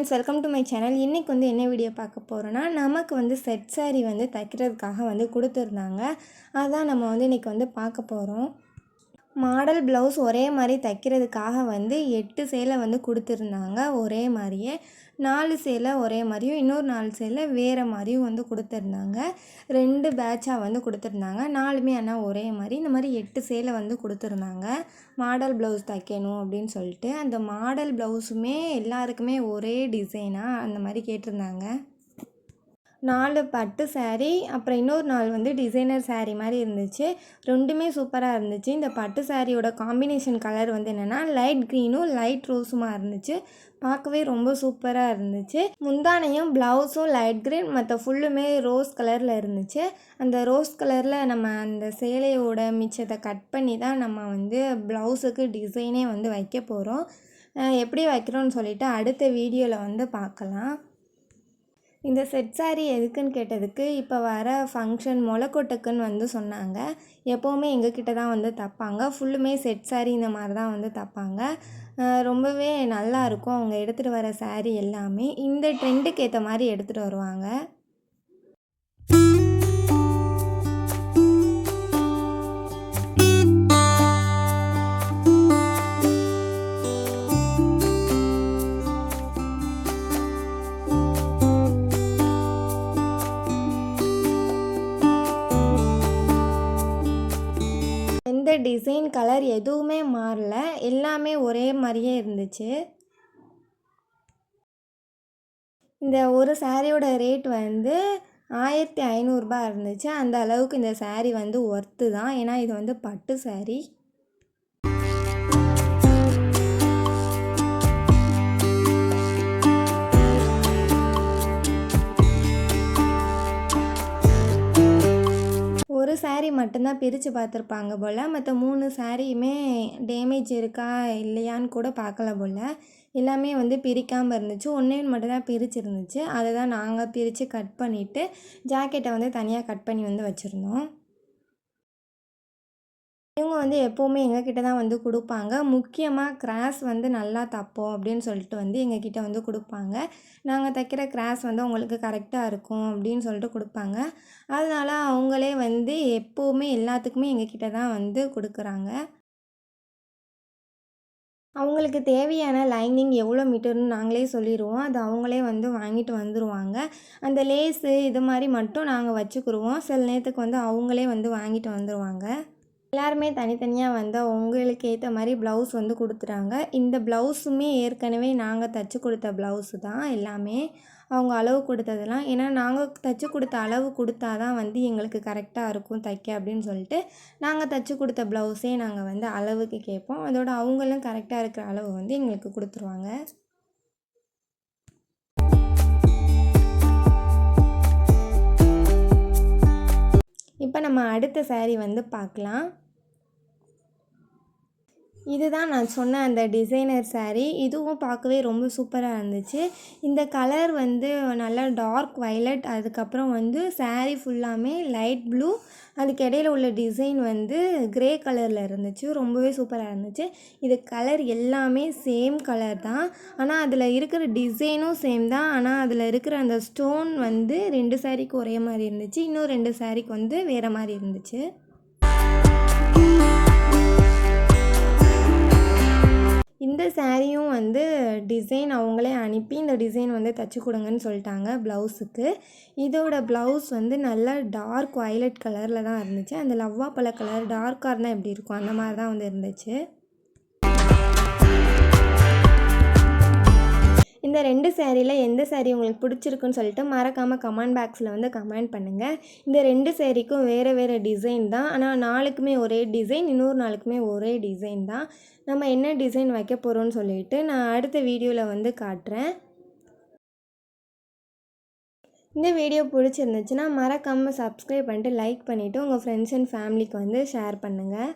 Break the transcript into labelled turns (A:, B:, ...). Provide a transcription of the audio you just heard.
A: Friends, welcome to my channel. இன்றைக்கி என்ன video பார்க்க போகிறோன்னா, நமக்கு செட் சாரீ தைக்கிறதுக்காக கொடுத்துருந்தாங்க. அதான் நம்ம இன்றைக்கி பார்க்க போகிறோம். மாடல் ப்ளவுஸ் ஒரே மாதிரி தைக்கிறதுக்காக 8 சேலை கொடுத்துருந்தாங்க. ஒரே மாதிரியே 4 சேலை ஒரே மாதிரியும், இன்னொரு 4 சேலை வேறு மாதிரியும் கொடுத்துருந்தாங்க. 2 பேட்சாக கொடுத்துருந்தாங்க. 4மே ஆனால் ஒரே மாதிரி. இந்த மாதிரி 8 சேலை கொடுத்துருந்தாங்க. மாடல் ப்ளவுஸ் தைக்கணும் அப்படின்னு சொல்லிட்டு, அந்த மாடல் ப்ளவுஸுமே எல்லாருக்குமே ஒரே டிசைனாக அந்த மாதிரி கேட்டிருந்தாங்க. 4 பட்டு சாரீ, அப்புறம் இன்னொரு 4 டிசைனர் சாரீ மாதிரி இருந்துச்சு. ரெண்டுமே சூப்பராக இருந்துச்சு. இந்த பட்டு சாரியோட காம்பினேஷன் கலர் என்னென்னா லைட் க்ரீனும் லைட் ரோஸுமா இருந்துச்சு. பார்க்கவே ரொம்ப சூப்பராக இருந்துச்சு. முந்தானையும் ப்ளவுஸும் லைட் க்ரீன், மற்ற ஃபுல்லுமே ரோஸ் கலரில் இருந்துச்சு. அந்த ரோஸ் கலரில் நம்ம அந்த சேலையோட மிச்சத்தை கட் பண்ணி தான் நம்ம ப்ளவுஸுக்கு டிசைனே வைக்க போகிறோம். எப்படி வைக்கிறோன்னு சொல்லிவிட்டு அடுத்த வீடியோவில் பார்க்கலாம். இந்த செட் சாரீ எதுக்குன்னு கேட்டதுக்கு, இப்போ வர ஃபங்க்ஷன் மொளைக்கொட்டுக்குன்னு சொன்னாங்க. எப்போவுமே எங்ககிட்ட தான் தைப்பாங்க. ஃபுல்லுமே செட் சாரீ இந்த மாதிரி தான் தைப்பாங்க. ரொம்பவே நல்லாயிருக்கும். அவங்க எடுத்துகிட்டு வர சாரீ எல்லாமே இந்த ட்ரெண்டுக்கு ஏற்ற மாதிரி எடுத்துகிட்டு வருவாங்க. இந்த டிசைன் கலர் எதுவுமே மாறல, எல்லாமே ஒரே மாதிரியே இருந்துச்சு. இந்த ஒரு சாரியோட ரேட் 1500 இருந்துச்சு. அந்த அளவுக்கு இந்த சாரீ ஒர்த்து தான். ஏன்னா இது பட்டு சாரீ. ஒரு சாரீ மட்டும்தான் பிரித்து பார்த்துருப்பாங்க போல். மற்ற 3 சாரியுமே டேமேஜ் இருக்கா இல்லையான்னு கூட பார்க்கல போல். எல்லாமே பிரிக்காமல் இருந்துச்சு. ஒன்றே மட்டும்தான் பிரிச்சுருந்துச்சு. அதை தான் நாங்கள் பிரித்து கட் பண்ணிவிட்டு ஜாக்கெட்டை தனியாக கட் பண்ணி வச்சுருந்தோம். இவங்க எப்போவுமே எங்ககிட்ட தான் கொடுப்பாங்க. முக்கியமாக கிராஸ் நல்லா தைப்போம் அப்படின்னு சொல்லிட்டு எங்ககிட்ட கொடுப்பாங்க. நாங்கள் தைக்கிற கிராஸ் உங்களுக்கு கரெக்டாக இருக்கும் அப்படின்னு சொல்லிட்டு கொடுப்பாங்க. அதனால் அவங்களே எப்போவுமே எல்லாத்துக்குமே எங்ககிட்ட தான் கொடுக்குறாங்க. அவங்களுக்கு தேவையான லைனிங் எவ்வளோ மீட்டர்னு நாங்களே சொல்லிடுவோம். அது அவங்களே வாங்கிட்டு வந்துடுவாங்க. அந்த லேஸு இது மாதிரி மட்டும் நாங்கள் வச்சுக்கிடுவோம். சில நேரத்துக்கு அவங்களே வாங்கிட்டு வந்துடுவாங்க. எல்லாருமே தனித்தனியாக உங்களுக்கு ஏற்ற மாதிரி ப்ளவுஸ் கொடுத்துட்டாங்க. இந்த ப்ளவுஸுமே ஏற்கனவே நாங்கள் தைச்சி கொடுத்த ப்ளவுஸு தான் எல்லாமே. அவங்க அளவு கொடுத்ததெல்லாம். ஏன்னா நாங்கள் தைச்சி கொடுத்த அளவு கொடுத்தா தான் எங்களுக்கு கரெக்டாக இருக்கும் தைக்க அப்படின்னு சொல்லிட்டு நாங்கள் தைச்சி கொடுத்த ப்ளவுஸே நாங்கள் அளவுக்கு கேட்போம். அதோட அவங்களும் கரெக்டாக இருக்கிற அளவு எங்களுக்கு கொடுத்துருவாங்க. இப்போ நம்ம அடுத்த சாரீ பார்க்கலாம். இதுதான் நான் சொன்ன அந்த டிசைனர் சாரீ. இதுவும் பார்க்கவே ரொம்ப சூப்பராக இருந்துச்சு. இந்த கலர் நல்லா டார்க் வயலட், அதுக்கப்புறம் சாரீ ஃபுல்லாமே லைட் ப்ளூ, அதுக்கு இடையில உள்ள டிசைன் கிரே கலரில் இருந்துச்சு. ரொம்பவே சூப்பராக இருந்துச்சு. இது கலர் எல்லாமே சேம் கலர் தான். ஆனால் அதில் இருக்கிற டிசைனும் சேம் தான். ஆனால் அதில் இருக்கிற அந்த ஸ்டோன் 2 சாரீக்கு ஒரே மாதிரி இருந்துச்சு. இன்னும் 2 சாரீக்கு வேறு மாதிரி இருந்துச்சு. இந்த சாரியும் டிசைன் அவங்களே அனுப்பி இந்த டிசைன் தைச்சி கொடுங்கன்னு சொல்லிட்டாங்க ப்ளவுஸுக்கு. இதோட ப்ளவுஸ் நல்லா டார்க் வயலட் கலரில் தான் இருந்துச்சு. அந்த லவ்வா பழ கலர் டார்க்காக இருந்தால் எப்படி இருக்கும் அந்த மாதிரி தான் இருந்துச்சு. இந்த 2 சாரியில் எந்த சாரீ உங்களுக்கு பிடிச்சிருக்குன்னு சொல்லிட்டு மறக்காமல் கமெண்ட் பாக்ஸில் கமெண்ட் பண்ணுங்கள். இந்த 2 சாரீக்கும் வேறு வேறு டிசைன் தான். ஆனால் 4க்குமே ஒரே டிசைன், இன்னொரு 4க்குமே ஒரே டிசைன் தான். நம்ம என்ன டிசைன் வைக்க போகிறோன்னு சொல்லிட்டு நான் அடுத்த வீடியோவில் காட்டுறேன். இந்த வீடியோ பிடிச்சிருந்துச்சுன்னா மறக்காமல் சப்ஸ்கிரைப் பண்ணிட்டு லைக் பண்ணிவிட்டு உங்கள் ஃப்ரெண்ட்ஸ் அண்ட் ஃபேமிலிக்கு ஷேர் பண்ணுங்கள்.